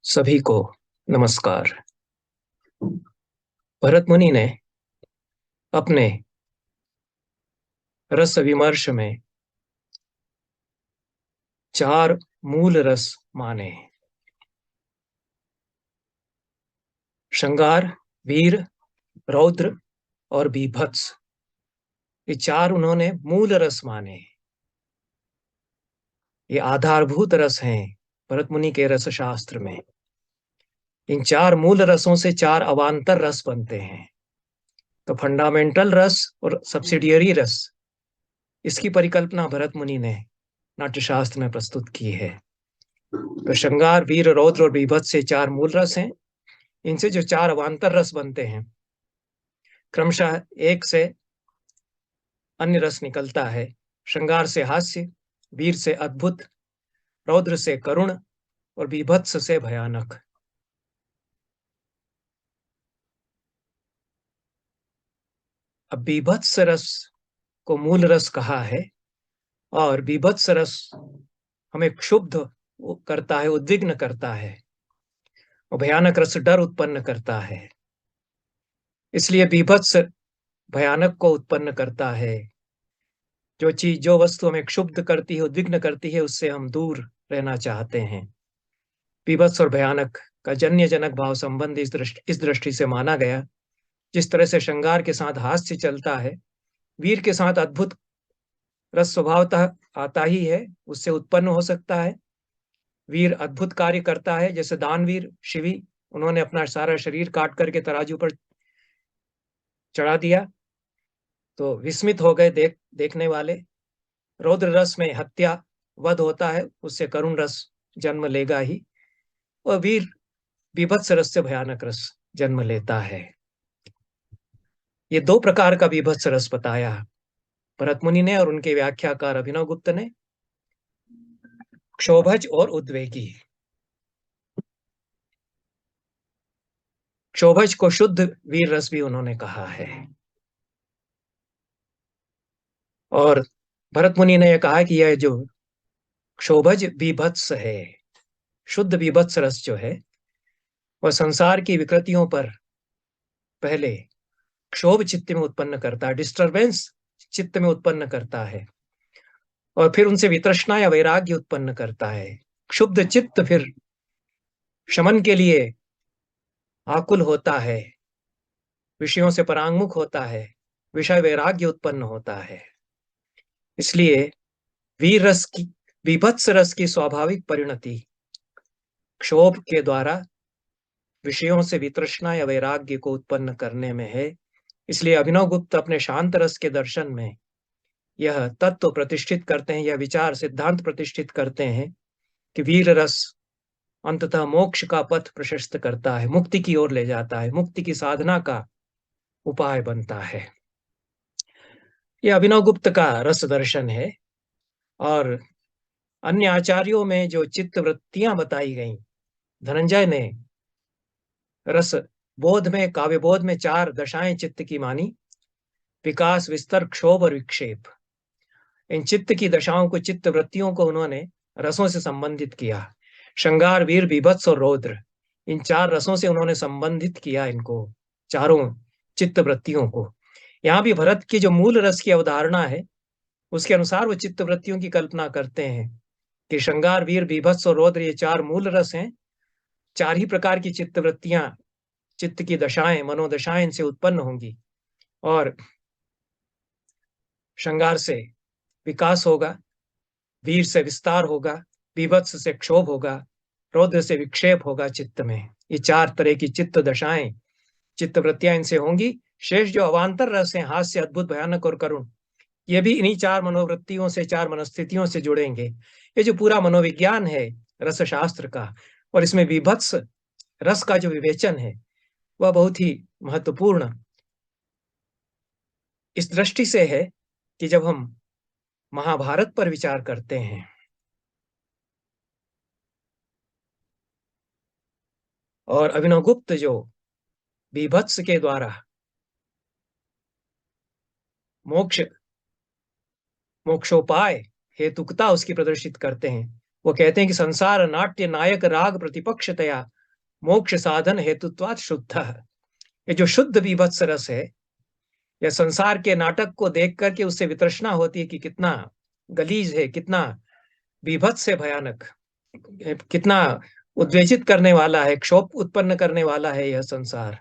सभी को नमस्कार। भरत मुनि ने अपने रस विमर्श में चार मूल रस माने: श्रृंगार, वीर, रौद्र और बीभत्स। ये चार उन्होंने मूल रस माने। ये आधारभूत रस हैं भरत मुनि के रस शास्त्र में। इन चार मूल रसों से चार अवान्तर रस बनते हैं। तो फंडामेंटल रस और सब्सिडियरी रस, इसकी परिकल्पना भरत मुनि ने नाट्यशास्त्र में प्रस्तुत की है। तो श्रृंगार, वीर, रौद्र और बीभत्स से चार मूल रस हैं। इनसे जो चार अवान्तर रस बनते हैं, क्रमशः एक से अन्य रस निकलता है। श्रृंगार से हास्य, वीर से अद्भुत, रौद्र से करुण और बीभत्स से भयानक। अब बीभत्स रस को मूल रस कहा है, और बीभत्स रस हमें क्षुब्ध करता है, उद्विग्न करता है, और भयानक रस डर उत्पन्न करता है। इसलिए बीभत्स भयानक को उत्पन्न करता है। जो चीज, जो वस्तु हमें क्षुब्ध करती है, उद्विग्न करती है, उससे हम दूर रहना चाहते हैं। बीभत्स और भयानक का जन्य जनक भाव संबंध इस दृष्टि से माना गया। जिस तरह से श्रृंगार के साथ हास्य चलता है, वीर के साथ अद्भुत रस स्वभावतः आता ही है, उससे उत्पन्न हो सकता है। वीर अद्भुत कार्य करता है, जैसे दानवीर शिवी, उन्होंने अपना सारा शरीर काट करके तराजू पर चढ़ा दिया, तो विस्मित हो गए देखने वाले। रौद्र रस में हत्या, वध होता है, उससे करुण रस जन्म लेगा ही। और वीर बीभत्स रस से भयानक रस जन्म लेता है। ये दो प्रकार का बीभत्स रस बताया भरत मुनि ने और उनके व्याख्याकार अभिनव गुप्त ने: क्षोभज और उद्वेगी। क्षोभज को शुद्ध वीर रस भी उन्होंने कहा है। और भरत मुनि ने यह कहा कि यह जो क्षोभज बीभत्स है, शुद्ध बीभत्स रस जो है, वह संसार की विकृतियों पर पहले क्षोभ चित्त में उत्पन्न करता है, डिस्टरबेंस चित्त में उत्पन्न करता है, और फिर उनसे वितृष्णा या वैराग्य उत्पन्न करता है। क्षुब्ध चित्त फिर शमन के लिए आकुल होता है, विषयों से परांगमुख होता है, विषय वैराग्य उत्पन्न होता है। इसलिए वीर रस की, बीभत्स रस की स्वाभाविक परिणति क्षोभ के द्वारा विषयों से वितृष्णा या वैराग्य को उत्पन्न करने में है। इसलिए अभिनव गुप्त अपने शांत रस के दर्शन में यह तत्व प्रतिष्ठित करते हैं, यह विचार सिद्धांत प्रतिष्ठित करते हैं कि वीर रस अंततः मोक्ष का पथ प्रशस्त करता है, मुक्ति की ओर ले जाता है, मुक्ति की साधना का उपाय बनता है। यह अभिनव गुप्त का रस दर्शन है। और अन्य आचार्यों में जो चित्त वृत्तियां बताई गई, धनंजय ने रस बोध में, काव्य बोध में चार दशाएं चित्त की मानी: विकास, विस्तर, क्षोभ और विक्षेप। इन चित्त की दशाओं को, चित्त वृत्तियों को उन्होंने रसों से संबंधित किया। श्रृंगार, वीर, बीभत्स और रौद्र, इन चार रसों से उन्होंने संबंधित किया इनको, चारों चित्त वृत्तियों को। यहाँ भी भरत की जो मूल रस की अवधारणा है, उसके अनुसार वो चित्त वृत्तियों की कल्पना करते हैं कि श्रृंगार, वीर, बीभत्स और रौद्र ये चार मूल रस हैं। चार ही प्रकार की चित्त वृत्तियां, चित्त की दशाएं, मनोदशाएं इनसे उत्पन्न होंगी। और श्रृंगार से विकास होगा, वीर से विस्तार होगा, बीभत्स से क्षोभ होगा, रौद्र से विक्षेप होगा चित्त में। ये चार तरह की चित्त दशाएं, चित्त वृत्तियां इनसे होंगी। शेष जो अवान्तर रस हैं, हास्य, अद्भुत, भयानक और करुण, ये भी इन्हीं चार मनोवृत्तियों से, चार मनस्थितियों से जुड़ेंगे। ये जो पूरा मनोविज्ञान है रसशास्त्र का, और इसमें विभत्स रस का जो विवेचन है, वह बहुत ही महत्वपूर्ण इस दृष्टि से है कि जब हम महाभारत पर विचार करते हैं, और अभिनवगुप्त जो बीभत्स के द्वारा मोक्ष, मोक्षोपाय, हेतुकता उसकी प्रदर्शित करते हैं, वो कहते हैं कि संसार नाट्य नायक राग प्रतिपक्षतया मोक्ष साधन हेतुत्वात् शुद्ध। ये जो शुद्ध बीभत्स रस है, या संसार के नाटक को देख करके उससे वितृष्णा होती है कि कितना गलीज है, कितना बीभत्स है, भयानक, कितना उद्वेजित करने वाला है, क्षोभ उत्पन्न करने वाला है यह संसार।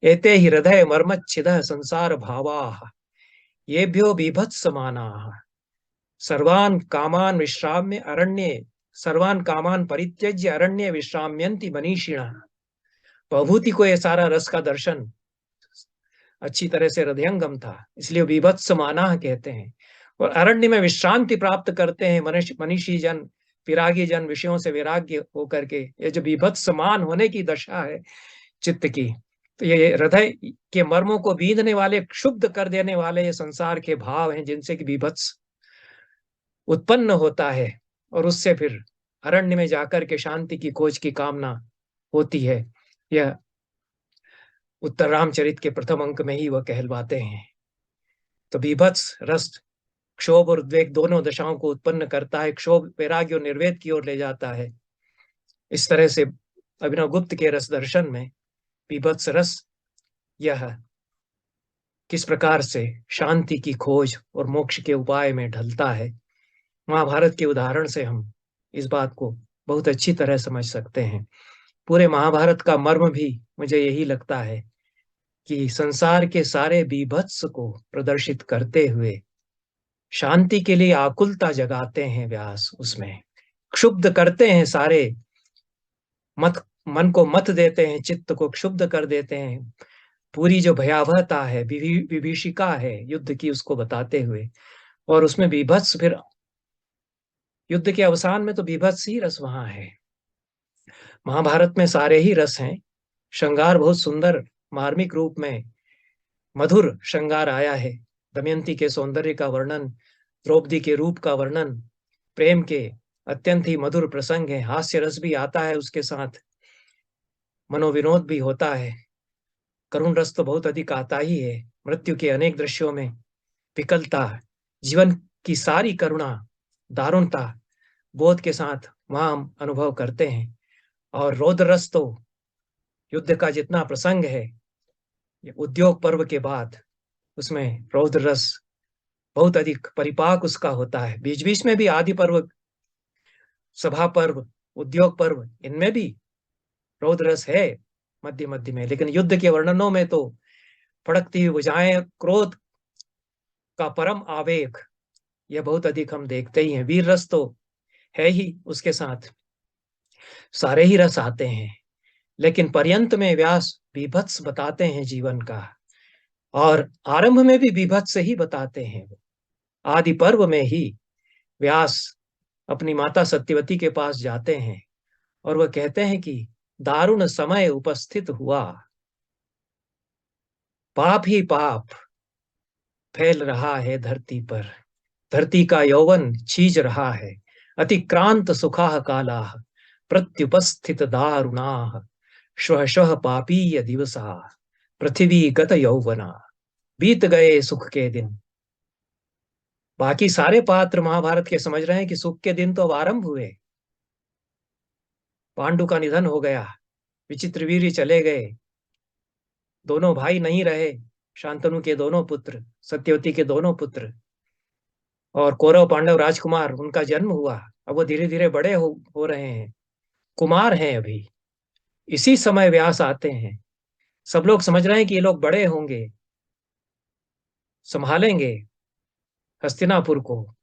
एते ही हृदय मर्मच्छिदः संसार भावाः येभ्यो बीभत्समानाः सर्वान् कामान् विश्राम्य अरण्ये सर्वान् कामान् परित्यज्य अरण्ये विश्राम्यन्ति मनीषिणः। प्रभूति को ये सारा रस का दर्शन अच्छी तरह से हृदयंगम था, इसलिए बीभत्स माना कहते हैं। और अरण्य में विश्रांति प्राप्त करते हैं मनीषी जन, विरागी जन, विषयों से वैराग्य होकर के। ये जो बीभत्स मान होने की दशा है चित्त की, तो ये हृदय के मर्मों को बींधने वाले, क्षुब्ध कर देने वाले ये संसार के भाव हैं, जिनसे कि बीभत्स उत्पन्न होता है। और उससे फिर अरण्य में जाकर के शांति की खोज की कामना होती है। यह उत्तर रामचरित के प्रथम अंक में ही वह कहलवाते हैं। तो बीभत्स रस क्षोभ और उद्वेग दोनों दशाओं को उत्पन्न करता है। क्षोभ वैराग्य और निर्वेद की ओर ले जाता है। इस तरह से अभिनव गुप्त के रस दर्शन में बीभत्स रस यह किस प्रकार से शांति की खोज और मोक्ष के उपाय में ढलता है, महाभारत के उदाहरण से हम इस बात को बहुत अच्छी तरह समझ सकते हैं। पूरे महाभारत का मर्म भी मुझे यही लगता है कि संसार के सारे बीभत्स को प्रदर्शित करते हुए शांति के लिए आकुलता जगाते हैं व्यास, उसमें क्षुब्ध करते हैं सारे मन को मत देते हैं, चित्त को क्षुब्ध कर देते हैं। पूरी जो भयावहता है, विभीषिका है युद्ध की, उसको बताते हुए, और उसमें बीभत्स, फिर युद्ध के अवसान में तो बीभत्स ही रस वहां है। महाभारत में सारे ही रस हैं। श्रृंगार बहुत सुंदर मार्मिक रूप में मधुर श्रृंगार आया है। दमयंती के सौंदर्य का वर्णन, द्रौपदी के रूप का वर्णन, प्रेम के अत्यंत ही मधुर प्रसंग है। हास्य रस भी आता है उसके साथ, मनोविनोद भी होता है। करुण रस तो बहुत अधिक आता ही है। मृत्यु के अनेक दृश्यों में विकलता, जीवन की सारी करुणा, दारुणता बोध के साथ वहां हम अनुभव करते हैं। और रौद्र रस तो युद्ध का जितना प्रसंग है, उद्योग पर्व के बाद उसमें रौद्र रस बहुत अधिक परिपाक उसका होता है। बीच बीच में भी आदि पर्व, सभा पर्व, उद्योग पर्व, इनमें भी रौद्र रस है मध्य मध्य में। लेकिन युद्ध के वर्णनों में तो फड़कती हुई भुजाएं, क्रोध का परम आवेग, यह बहुत अधिक हम देखते ही हैं। वीर रस तो है ही, उसके साथ सारे ही रस आते हैं। लेकिन पर्यंत में व्यास बीभत्स बताते हैं जीवन का, और आरंभ में भी बीभत्स ही बताते हैं। आदि पर्व में ही व्यास अपनी माता सत्यवती के पास जाते हैं और वह कहते हैं कि दारुण समय उपस्थित हुआ, पाप ही पाप फैल रहा है धरती पर, धरती का यौवन छीज रहा है, अतिक्रांत सुखाह कालाह प्रत्युपस्थित दारुणाह श्वः श्वः पापीय दिवसा पृथ्वी गत यौवना। बीत गए सुख के दिन। बाकी सारे पात्र महाभारत के समझ रहे हैं कि सुख के दिन तो अब आरंभ हुए। पांडु का निधन हो गया, विचित्रवीर्य चले गए, दोनों भाई नहीं रहे, शांतनु के दोनों पुत्र, सत्यवती के दोनों पुत्र, और कौरव पांडव राजकुमार, उनका जन्म हुआ। अब वो धीरे धीरे बड़े हो रहे हैं, कुमार हैं अभी। इसी समय व्यास आते हैं। सब लोग समझ रहे हैं कि ये लोग बड़े होंगे, संभालेंगे हस्तिनापुर को,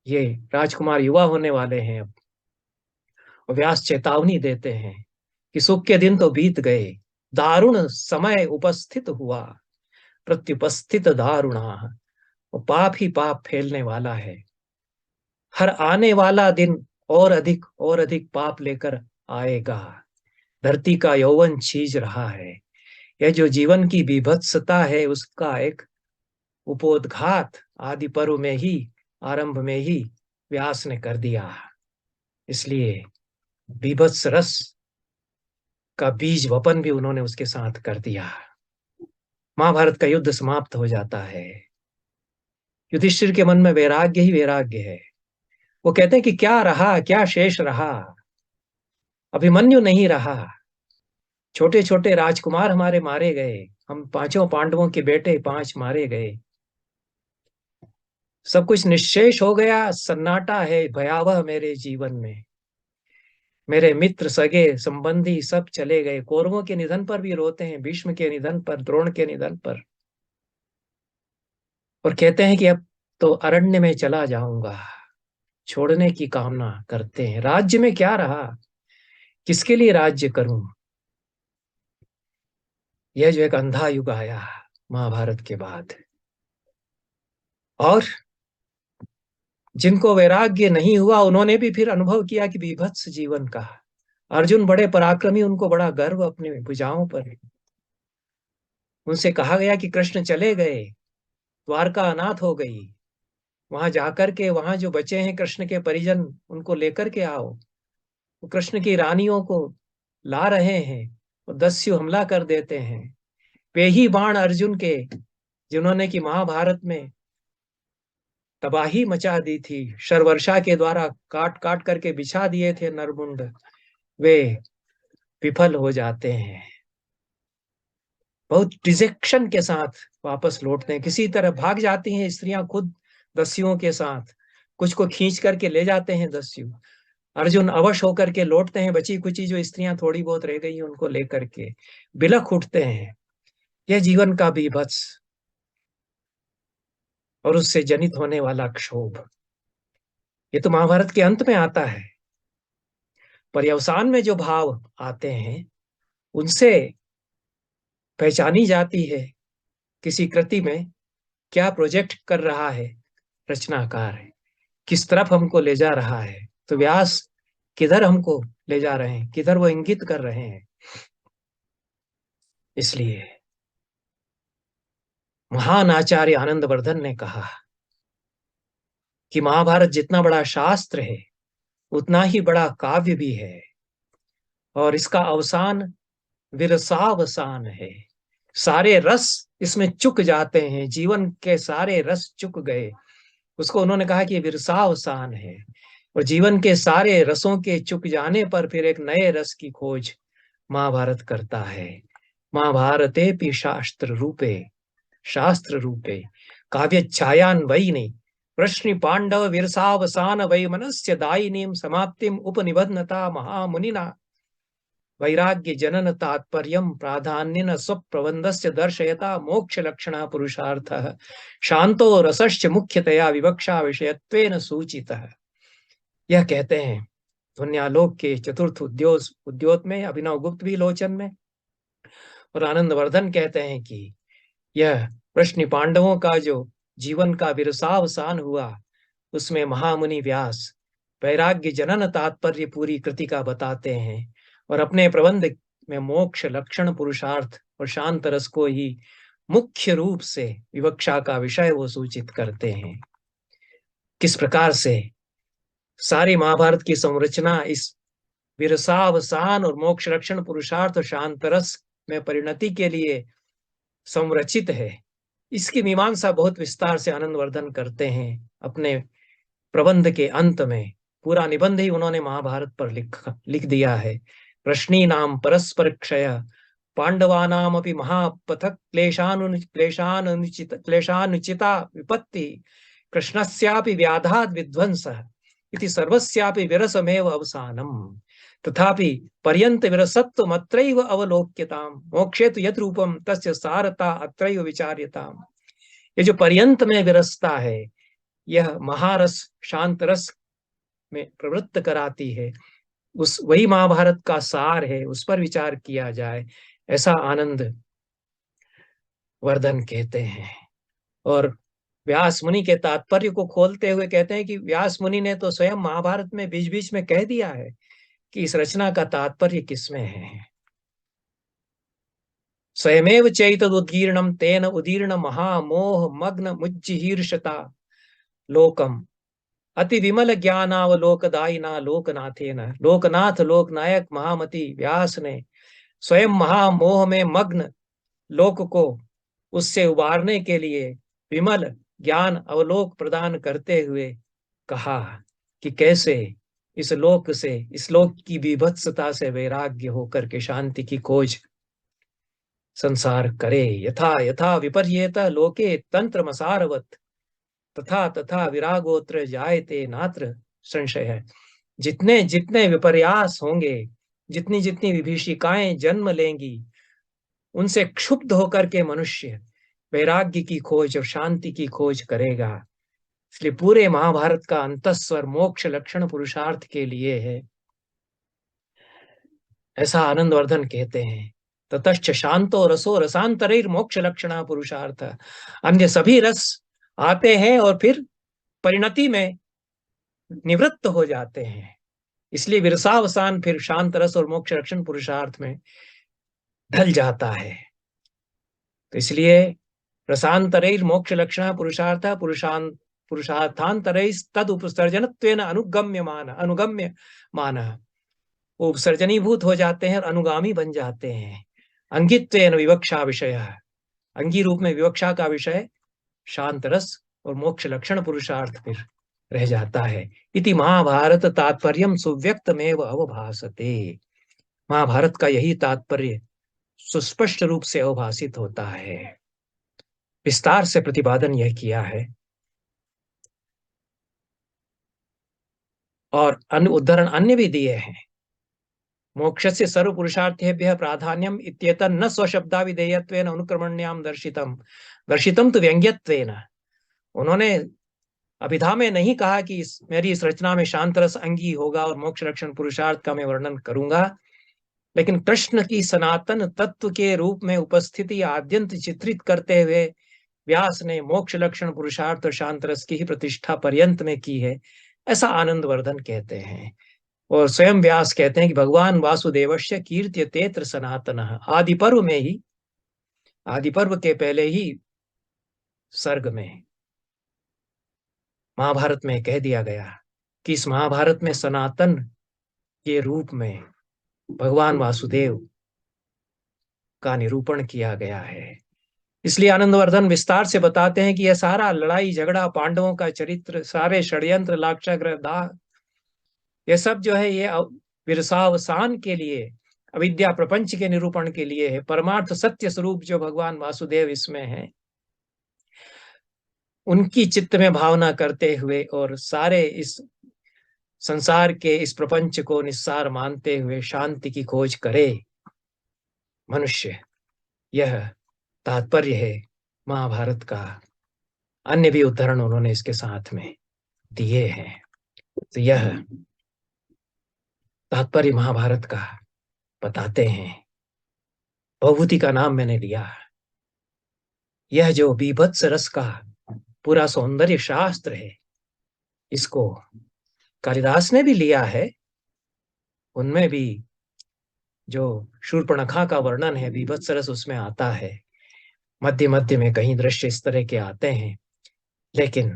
ये राजकुमार युवा होने वाले हैं अब। और व्यास चेतावनी देते हैं कि सुख के दिन तो बीत गए, दारुण समय उपस्थित हुआ, प्रत्युपस्थित दारुणा, और पाप ही पाप फैलने वाला है। हर आने वाला दिन और अधिक पाप लेकर आएगा। धरती का यौवन छीज रहा है। यह जो जीवन की बीभत्सता है, उसका एक उपोद्घात आदि पर्व में ही, आरंभ में ही व्यास ने कर दिया। इसलिए बीभत्स रस का बीज वपन भी उन्होंने उसके साथ कर दिया। महाभारत का युद्ध समाप्त हो जाता है। युधिष्ठिर के मन में वैराग्य ही वैराग्य है। वो कहते हैं कि क्या रहा, क्या शेष रहा, अभिमन्यु नहीं रहा, छोटे छोटे राजकुमार हमारे मारे गए, हम पांचों पांडवों के बेटे पांच मारे गए, सब कुछ निश्शेष हो गया, सन्नाटा है भयावह मेरे जीवन में, मेरे मित्र सगे संबंधी सब चले गए। कौरवों के निधन पर भी रोते हैं, भीष्म के निधन पर, द्रोण के निधन पर, और कहते हैं कि अब तो अरण्य में चला जाऊंगा, छोड़ने की कामना करते हैं। राज्य में क्या रहा, किसके लिए राज्य करूं। यह जो एक अंधा युग आया महाभारत के बाद, और जिनको वैराग्य नहीं हुआ उन्होंने भी फिर अनुभव किया कि बीभत्स जीवन का। अर्जुन बड़े पराक्रमी, उनको बड़ा गर्व अपने भुजाओं पर है। उनसे कहा गया कि कृष्ण चले गए, द्वारका अनाथ हो गई, वहां जाकर के वहां जो बचे हैं कृष्ण के परिजन उनको लेकर के आओ। वो कृष्ण की रानियों को ला रहे हैं, वो दस्यु हमला कर देते हैं। वे ही बाण अर्जुन के जिन्होंने कि महाभारत में तबाही मचा दी थी, शरवर्षा के द्वारा काट काट करके बिछा दिए थे नरमुंड, वे विफल हो जाते हैं। बहुत डिजेक्शन के साथ वापस लौटते हैं, किसी तरह भाग जाती हैं स्त्रियां खुद दस्युओं के साथ, कुछ को खींच करके ले जाते हैं दस्यु। अर्जुन अवश होकर के लौटते हैं, बची कुची जो स्त्रियां थोड़ी बहुत रह गई उनको लेकर के बिलख उठते हैं। यह जीवन का बीभत्स और उससे जनित होने वाला क्षोभ, ये तो महाभारत के अंत में आता है। पर्यवसान में जो भाव आते हैं उनसे पहचानी जाती है किसी कृति में क्या प्रोजेक्ट कर रहा है रचनाकार, है किस तरफ हमको ले जा रहा है। तो व्यास किधर हमको ले जा रहे हैं, किधर वो इंगित कर रहे हैं। इसलिए महान आचार्य आनंदवर्धन ने कहा कि महाभारत जितना बड़ा शास्त्र है उतना ही बड़ा काव्य भी है, और इसका अवसान विरसावसान है। सारे रस इसमें चुक जाते हैं, जीवन के सारे रस चुक गए। उसको उन्होंने कहा कि ये विरसावसान है, और जीवन के सारे रसों के चुक जाने पर फिर एक नए रस की खोज महाभारत करता है। महाभारते पि शास्त्र रूपे काव्य छायान्वयिनी प्रश्न पांडव विरसावसान वै मनस्य दायिनीं समाप्तिम उपनिबद्धता महामुनिना वैराग्य जनन तात्पर्यम प्राधान्यन स्वप्रबंधस्य दर्शयता मोक्ष लक्षण पुरुषार्थः शांतो रसश्च मुख्यतया विवक्षा विषयत्वेन सूचितः। यह कहते हैं ध्वन्यालोक के चतुर्थ उद्योत में, अभिनव गुप्त भी लोचन में, और आनंदवर्धन कहते हैं कि यह प्रश्न पांडवों का जो जीवन का विरसावसान हुआ उसमें महामुनि व्यास वैराग्य जनन तात्पर्य पूरी कृति का बताते हैं, और अपने प्रबंध में मोक्ष लक्षण पुरुषार्थ और शांत रस को ही मुख्य रूप से विवक्षा का विषय वो सूचित करते हैं। किस प्रकार से सारी महाभारत की संरचना इस विरसावसान और मोक्ष लक्षण पुरुषार्थ और शांत रस में परिणति के लिए संरचित है, इसकी मीमांसा बहुत विस्तार से आनंदवर्धन करते हैं अपने प्रबंध के अंत में। पूरा निबंध ही उन्होंने महाभारत पर लिख दिया है। प्रश्नी नाम परस्पर क्षय पांडवानाम अपि महापथक क्लेशानुचिता विपत्ति कृष्णस्यापि व्याधाद विध्वंसः इति सर्वस्यापि विरसमेव अवसानम् तथापि पर्यंत विरसत्व मत्रैव अवलोक्यताम मोक्षे तु यत् रूपम तस्य सारता अत्रैव विचार्यताम। ये जो पर्यंत में विरसता है यह महारस शांत रस में प्रवृत्त कराती है, उस वही महाभारत का सार है, उस पर विचार किया जाए, ऐसा आनंद वर्धन कहते हैं। और व्यास मुनि के तात्पर्य को खोलते हुए कहते हैं कि व्यास मुनि ने तो स्वयं महाभारत में बीच बीच में कह दिया है कि इस रचना का तात्पर्य किसमें है। स्वयमेव चैतदुदीर्णम तेन उदीर्ण महामोह मग्न मुज्जिहीर्षता लोकम अति विमल ज्ञानावलोकदायिना लोकनाथेन। लोकनाथ लोकनायक महामति व्यास ने स्वयं महामोह में मग्न लोक को उससे उबारने के लिए विमल ज्ञान अवलोक प्रदान करते हुए कहा कि कैसे इस लोक की बीभत्सता से वैराग्य होकर के शांति की खोज संसार करे। यथा यथा विपर्येत लोके तंत्रमसारवत् तथा तथा विरागोत्र जायते नात्र संशय है। जितने जितने विपर्यास होंगे, जितनी जितनी विभीषिकाएं जन्म लेंगी, उनसे क्षुब्ध होकर के मनुष्य वैराग्य की खोज और शांति की खोज करेगा। इसलिए पूरे महाभारत का अंतस्वर मोक्ष लक्षण पुरुषार्थ के लिए है, ऐसा आनंदवर्धन कहते हैं। ततश्च शांतो रसो रसांतरैर मोक्ष लक्षणा पुरुषार्थ। अन्य सभी रस आते हैं और फिर परिणति में निवृत्त हो जाते हैं, इसलिए विरसावसान फिर शांत रस और मोक्ष लक्षण पुरुषार्थ में ढल जाता है। तो इसलिए रसांतरैर मोक्ष लक्षण पुरुषार्थ पुरुषार्थांतरैर तद उपसर्जनत्वेन अनुगम्य मान, वो उपसर्जनीभूत हो जाते हैं और अनुगामी बन जाते हैं। अंगित्वेन विवक्षा विषय, अंगी रूप में विवक्षा का विषय शांत रस और मोक्ष लक्षण पुरुषार्थ फिर रह जाता है। इति महाभारत तात्पर्यम सुव्यक्तमेव अवभासते। महाभारत का यही तात्पर्य सुस्पष्ट रूप से अवभासित होता है। विस्तार से प्रतिपादन यह किया है और अन्य उदाहरण अन्य भी दिए हैं। मोक्षस्य सर्व पुरुषार्थेभ्यः प्राधान्यम इत्येतन् न स्वशब्दाविधेयत्वेन अनुक्रमण्याम दर्शितम तो व्यंग्यत्वेन। उन्होंने अभिधा में नहीं कहा कि मेरी इस रचना में शांत रस अंगी होगा और मोक्ष लक्षण पुरुषार्थ का मैं वर्णन करूंगा, लेकिन कृष्ण की सनातन तत्व के रूप में उपस्थिति आद्यंत चित्रित करते हुए व्यास ने मोक्ष लक्षण पुरुषार्थ और शांत रस की ही प्रतिष्ठा पर्यंत में की है, ऐसा आनंदवर्धन कहते हैं। और स्वयं व्यास कहते हैं कि भगवान वासुदेवस्य कीर्त्य तेत्र सनातन। आदि पर्व में ही, आदि पर्व के पहले ही सर्ग में महाभारत में कह दिया गया कि इस महाभारत में सनातन के रूप में भगवान वासुदेव का निरूपण किया गया है। इसलिए आनंदवर्धन विस्तार से बताते हैं कि यह सारा लड़ाई झगड़ा, पांडवों का चरित्र, सारे षड्यंत्र, लाक्षागृह दाह, यह सब जो है ये विरसावसान के लिए, अविद्या प्रपंच के निरूपण के लिए है। परमार्थ सत्य स्वरूप जो भगवान वासुदेव इसमें है, उनकी चित्त में भावना करते हुए और सारे इस संसार के इस प्रपंच को निस्सार मानते हुए शांति की खोज करे मनुष्य, यह तात्पर्य है महाभारत का। अन्य भी उदाहरण उन्होंने इसके साथ में दिए हैं। तो यह तात्पर्य महाभारत का बताते हैं। भवभूति का नाम मैंने लिया। यह जो बीभत्स रस का पूरा सौंदर्य शास्त्र है, इसको कालिदास ने भी लिया है। उनमें भी जो शूर्पणखा का वर्णन है, बीभत्स रस उसमें आता है। मध्य मध्य में कहीं दृश्य इस तरह के आते हैं, लेकिन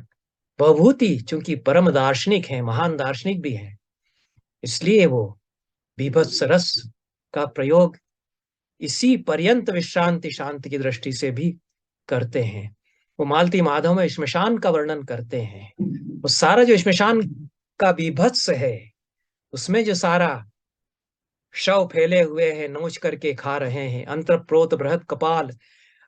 भवभूति चूंकि परम दार्शनिक है, महान दार्शनिक भी है, इसलिए वो बीभत्स रस का प्रयोग इसी पर्यंत विश्रांति शांति की दृष्टि से भी करते हैं। वो मालती माधव में श्मशान का वर्णन करते हैं। वो सारा जो श्मशान का बीभत्स है, उसमें जो सारा शव फैले हुए हैं, नोच करके खा रहे हैं, अंतरप्रोत बृहद कपाल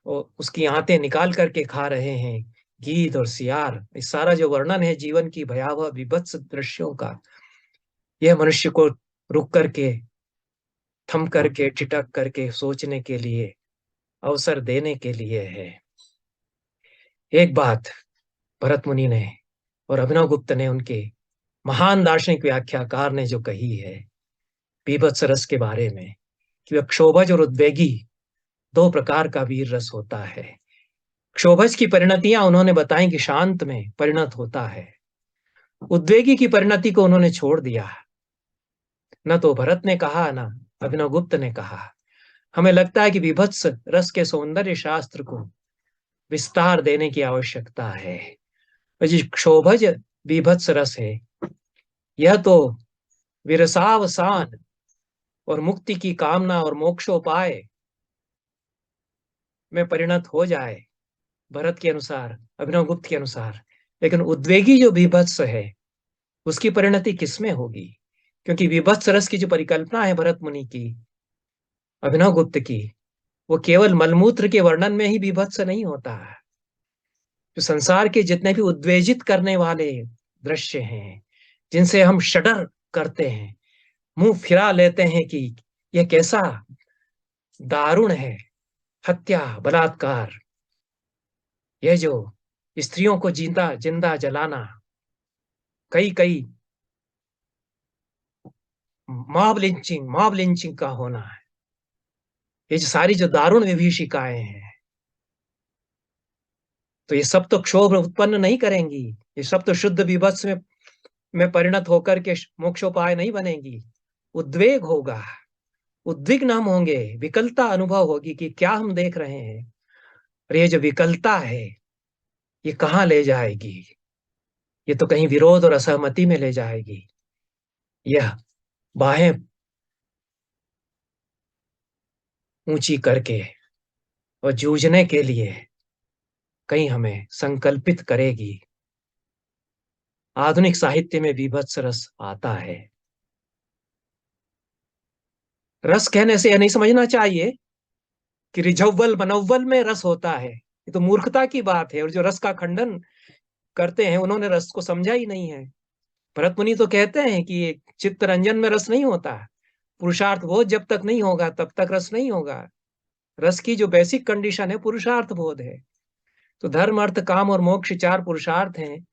और उसकी आंतें निकाल करके खा रहे हैं, गीध और सियार, इस सारा जो वर्णन है जीवन की भयावह विभत्स दृश्यों का, यह मनुष्य को रुक करके, थम करके, ठिठक करके सोचने के लिए अवसर देने के लिए है। एक बात भरत मुनि ने और अभिनव गुप्त ने, उनके महान दार्शनिक व्याख्याकार ने जो कही है बीभत्स रस के बारे में, कि वह क्षोभज और उद्वेगी दो प्रकार का वीर रस होता है। क्षोभज की परिणतियां उन्होंने बताई कि शांत में परिणत होता है। उद्वेगी की परिणति को उन्होंने छोड़ दिया। न तो भरत ने कहा, न अभिनव गुप्त ने कहा। हमें लगता है कि बीभत्स रस के सौंदर्य शास्त्र को विस्तार देने की आवश्यकता है। जो क्षोभज बीभत्स रस है, यह तो विरसावसान और मुक्ति की कामना और मोक्षोपाय में परिणत हो जाए भरत के अनुसार, अभिनव गुप्त के अनुसार, लेकिन उद्वेगी जो बीभत्स है, उसकी परिणति किसमें होगी? क्योंकि विभत्स रस की जो परिकल्पना है भरत मुनि की, अभिनव गुप्त की, वो केवल मलमूत्र के वर्णन में ही विभत्स नहीं होता है। जो संसार के जितने भी उद्वेजित करने वाले दृश्य हैं, जिनसे हम शडर करते हैं, मुंह फिरा लेते हैं कि यह कैसा दारुण है, हत्या, बलात्कार, यह जो स्त्रियों को जिंदा जिंदा जलाना, कई कई मॉब लिंचिंग का होना है, ये जो सारी जो दारुण विभीषिकाएं हैं, तो ये सब तो क्षोभ उत्पन्न नहीं करेंगी। ये सब तो शुद्ध विभत्स में परिणत होकर के मोक्षोपाय नहीं बनेगी। उद्वेग होगा, उद्विग्न हम होंगे, विकलता अनुभव होगी कि क्या हम देख रहे हैं, और ये जो विकलता है, ये कहाँ ले जाएगी? ये तो कहीं विरोध और असहमति में ले जाएगी। यह बाहें ऊंची करके और जूझने के लिए कहीं हमें संकल्पित करेगी। आधुनिक साहित्य में बीभत्स रस आता है। रस कहने से यह नहीं समझना चाहिए कि रिझव्वल मनव्वल में रस होता है, ये तो मूर्खता की बात है। और जो रस का खंडन करते हैं, उन्होंने रस को समझा ही नहीं है। भरत मुनि तो कहते हैं कि चित्त रंजन में रस नहीं होता, पुरुषार्थ बोध जब तक नहीं होगा तब तक रस नहीं होगा। रस की जो बेसिक कंडीशन है पुरुषार्थ बोध है। तो धर्म, अर्थ, काम और मोक्ष चार पुरुषार्थ हैं।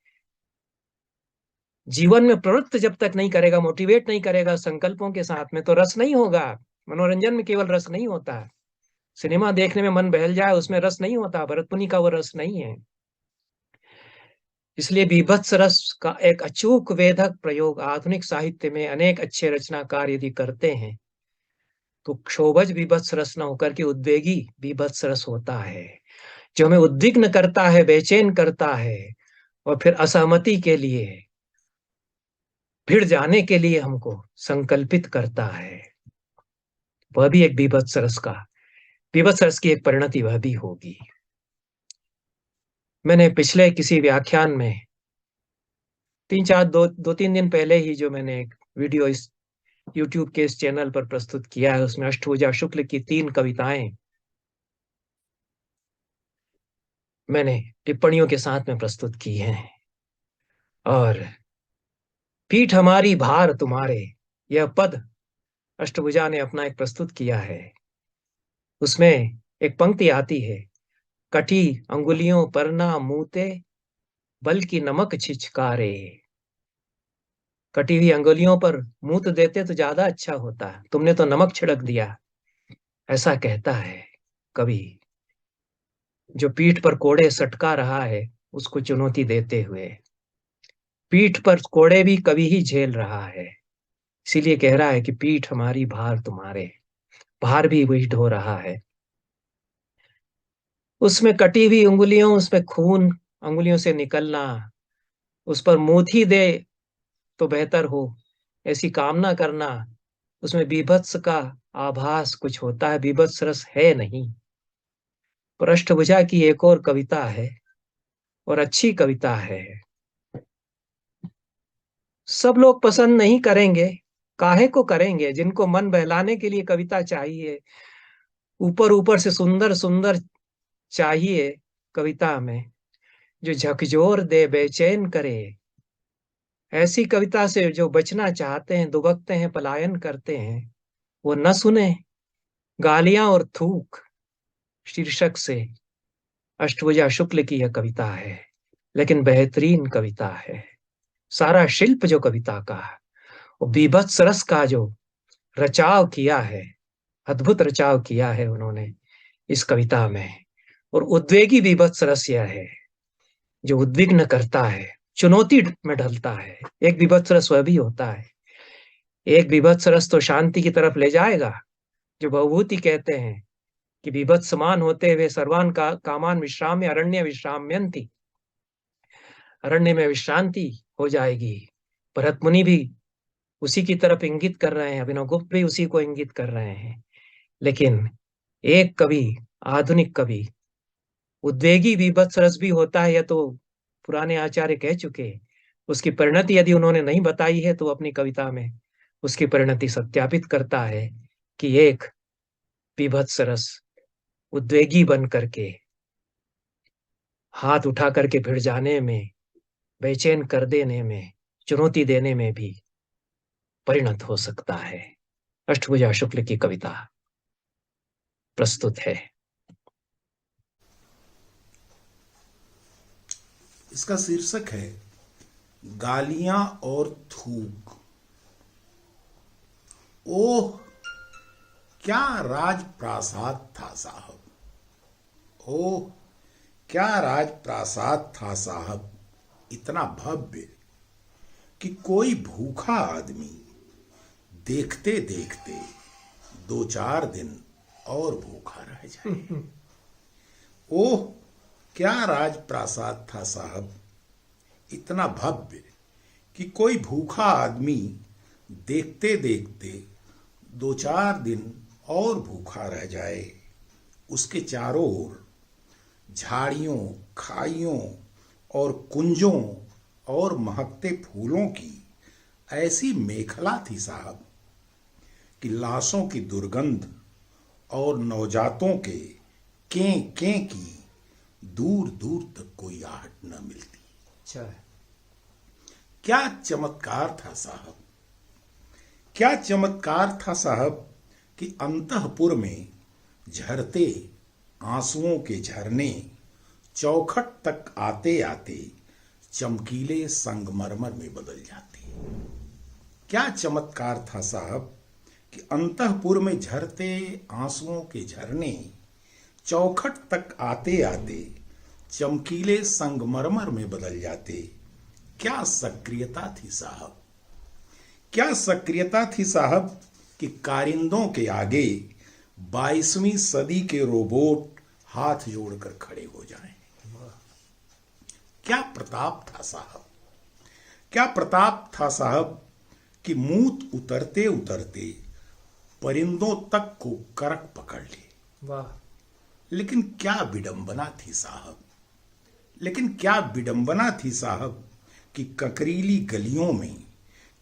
जीवन में प्रवृत्त जब तक नहीं करेगा, मोटिवेट नहीं करेगा संकल्पों के साथ में, तो रस नहीं होगा। मनोरंजन में केवल रस नहीं होता। सिनेमा देखने में मन बहल जाए, उसमें रस नहीं होता। भरत मुनि का वो रस नहीं है। इसलिए बीभत्स रस का एक अचूक वेधक प्रयोग आधुनिक साहित्य में अनेक अच्छे रचनाकार यदि करते हैं, तो क्षोभज बीभत्स रस न होकर के उद्वेगी बीभत्स रस होता है, जो हमें उद्विग्न करता है, बेचैन करता है, और फिर असहमति के लिए, भिड़ जाने के लिए हमको संकल्पित करता है। वह भी एक बीभत्स रस की एक परिणति वह भी होगी। मैंने पिछले किसी व्याख्यान में दो तीन दिन पहले ही जो मैंने एक वीडियो इस YouTube के इस चैनल पर प्रस्तुत किया है, उसमें अष्टभुजा शुक्ल की 3 कविताएं मैंने टिप्पणियों के साथ में प्रस्तुत की हैं। और पीठ हमारी भार तुम्हारे, यह पद अष्टभुजा ने अपना एक प्रस्तुत किया है। उसमें एक पंक्ति आती है, कटी अंगुलियों पर ना मूते, बल्कि नमक छिचकारे। कटी हुई अंगुलियों पर मूत देते तो ज्यादा अच्छा होता, तुमने तो नमक छिड़क दिया, ऐसा कहता है कवि, जो पीठ पर कोड़े सटका रहा है उसको चुनौती देते हुए। पीठ पर कोड़े भी कवि ही झेल रहा है, इसीलिए कह रहा है कि पीठ हमारी भार तुम्हारे, भार भी वही ढो रहा है। उसमें कटी हुई उंगलियों, उसमें खून अंगुलियों से निकलना, उस पर मूथी दे तो बेहतर हो, ऐसी कामना करना, उसमें बीभत्स का आभास कुछ होता है, बीभत्स रस है नहीं। पर अष्टभुजा की एक और कविता है, और अच्छी कविता है। सब लोग पसंद नहीं करेंगे, काहे को करेंगे? जिनको मन बहलाने के लिए कविता चाहिए, ऊपर ऊपर से सुंदर सुंदर चाहिए कविता में, जो झकझोर दे, बेचैन करे, ऐसी कविता से जो बचना चाहते हैं, दुबकते हैं, पलायन करते हैं, वो न सुने। गालियां और थूक शीर्षक से अष्टभुजा शुक्ल की यह कविता है, लेकिन बेहतरीन कविता है। सारा शिल्प जो कविता का है, वो बीभत्स रस का जो रचाव किया है, अद्भुत रचाव किया है उन्होंने इस कविता में। और उद्वेगी बीभत्स रस यह है जो उद्विग्न करता है, चुनौती में ढलता है। एक बीभत्स रस वह भी होता है, एक बीभत्स रस तो शांति की तरफ ले जाएगा, जो भवभूति कहते हैं कि बीभत्समान होते हुए सर्वान का कामान विश्राम्य अरण्य विश्राम्यंति, अरण्य में विश्रांति हो जाएगी। भरत मुनि भी उसी की तरफ इंगित कर रहे हैं, अभिनव गुप्त भी उसी को इंगित कर रहे हैं। लेकिन एक कवि, आधुनिक कवि, उद्वेगी बीभत्स रस भी होता है, या तो पुराने आचार्य कह चुके, उसकी परिणति यदि उन्होंने नहीं बताई है तो अपनी कविता में उसकी परिणति सत्यापित करता है कि एक बीभत्स रस उद्वेगी बन करके हाथ उठा करके भिड़ जाने में, बेचैन कर देने में, चुनौती देने में भी परिणत हो सकता है। अष्टभुजा शुक्ल की कविता प्रस्तुत है। इसका शीर्षक है गालियां और थूक। ओह क्या राजप्रासाद था साहब, ओह क्या राजप्रासाद था साहब, इतना भव्य कि कोई भूखा आदमी देखते देखते 2-4 दिन और भूखा रह जाए। ओह क्या राजप्रासाद था साहब, इतना भव्य कि कोई भूखा आदमी देखते देखते 2-4 दिन और भूखा रह जाए। उसके चारों ओर झाड़ियों, खाइयों और कुंजों और महकते फूलों की ऐसी मेखला थी साहब कि लाशों की दुर्गंध और नवजातों के कें कें की दूर दूर तक कोई आहट न मिलती। अच्छा, क्या चमत्कार था साहब, क्या चमत्कार था साहब कि अंतःपुर में झरते आंसुओं के झरने चौखट तक आते आते चमकीले संगमरमर में बदल जाते। क्या चमत्कार था साहब कि अंतःपुर में झरते आंसुओं के झरने चौखट तक आते आते चमकीले संगमरमर में बदल जाते। क्या सक्रियता थी साहब, क्या सक्रियता थी साहब कि कारिंदों के आगे 22वीं सदी के रोबोट हाथ जोड़कर खड़े हो जाएं। क्या प्रताप था साहब, क्या प्रताप था साहब कि मूत उतरते उतरते परिंदों तक को करक पकड़ ले। वाह, लेकिन क्या विडंबना थी साहब, लेकिन क्या विडंबना थी साहब कि ककरीली गलियों में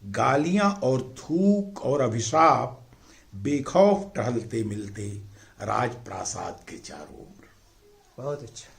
गालियां और थूक और अभिशाप बेखौफ टहलते मिलते राजप्रासाद के चारों ओर। बहुत अच्छा।